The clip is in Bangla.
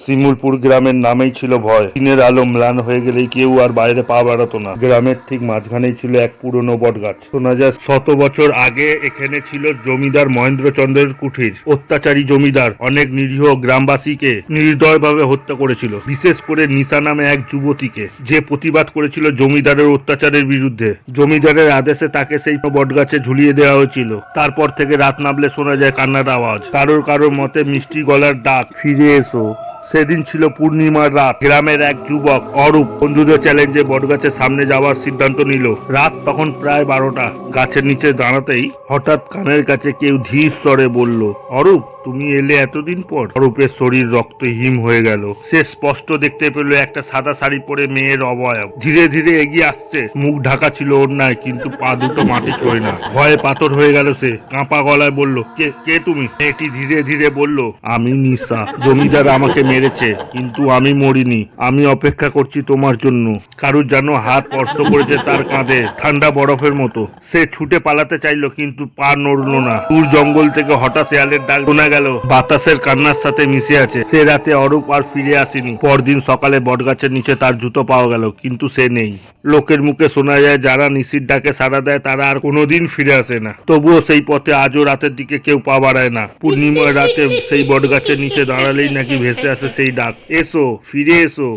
শিমুলপুর গ্রামের নামেই ছিল ভয়। দিনের আলো ম্লান হয়ে গেলেই কেউ আর বাইরে পা বাড়াতো না। গ্রামের ঠিক মাঝখানেই ছিল এক পুরনো বট গাছ। শোনা যায় 100 বছর আগে এখানে ছিল জমিদার মহেন্দ্রচন্দ্রের কুঠির। অত্যাচারী জমিদার অনেক নিরীহ গ্রামবাসীকে নির্দয়ভাবে হত্যা করেছিল, বিশেষ করে নিশা নামে এক যুবতীকে, যে প্রতিবাদ করেছিল জমিদারের অত্যাচারের বিরুদ্ধে। জমিদারের আদেশে তাকে সেই বটগাছে ঝুলিয়ে দেওয়া হয়েছিল। তারপর থেকে রাত নামলে শোনা যায় কান্নার আওয়াজ, কারোর মতে মিষ্টি গলার ডাক, ফিরে এসো। সেদিন ছিল পূর্ণিমার রাত। গ্রামের এক যুবক অরূপ বন্ধুদের চ্যালেঞ্জে বটগাছের সামনে যাওয়ার সিদ্ধান্ত নিল। রাত তখন প্রায় 12টা। গাছের নিচে দাঁড়াতেই হঠাৎ কানের কাছে কেউ ধীর স্বরে বলল, অরূপ, তুমি এলে এতদিন পর। অরূপের শরীর রক্তহীন হয়ে গেল। সে স্পষ্ট দেখতে পেল একটা সাদা শাড়ি পরে মেয়ের অবয়ব ধীরে ধীরে এগিয়ে আসছে। মুখ ঢাকা ছিল অন্যায়, কিন্তু পা দুটো মাটি ছোঁয় না। ভয়ে পাথর হয়ে গেল সে। কাঁপা গলায় বলল, কে তুমি? মেয়েটি ধীরে ধীরে বলল, আমি নিশা। জমিদার আমাকে মেরেছে, কিন্তু আমি মরিনি। আমি অপেক্ষা করছি তোমার জন্য। কারুর যেন হাত স্পর্শ করেছে তার কাঁধে, ঠান্ডা বরফের মতো। সে ছুটে পালাতে চাইলো, কিন্তু পা নড়ল না। দূর জঙ্গল থেকে হঠাৎ শেয়ালের ডাক শোনা গেল, বাতাসের কান্নার সাথে মিশে আছে। সে রাতে অরূপ আর ফিরে আসেনি। পরদিন সকালে বটগাছের নিচে তার জুতো পাওয়া গেল, কিন্তু সে নেই। লোকের মুখে শোনা যায়, যারা নিশির ডাকে সাড়া দেয় তারা আর কোনোদিন ফিরে আসে না। তবুও সেই পথে আজও রাতের দিকে কেউ পা বাড়ায় না। পূর্ণিমার রাতে সেই বটগাছের নিচে দাঁড়ালেই নাকি ভেসে আসে সেই ডাক, এসো, ফিরে এসো।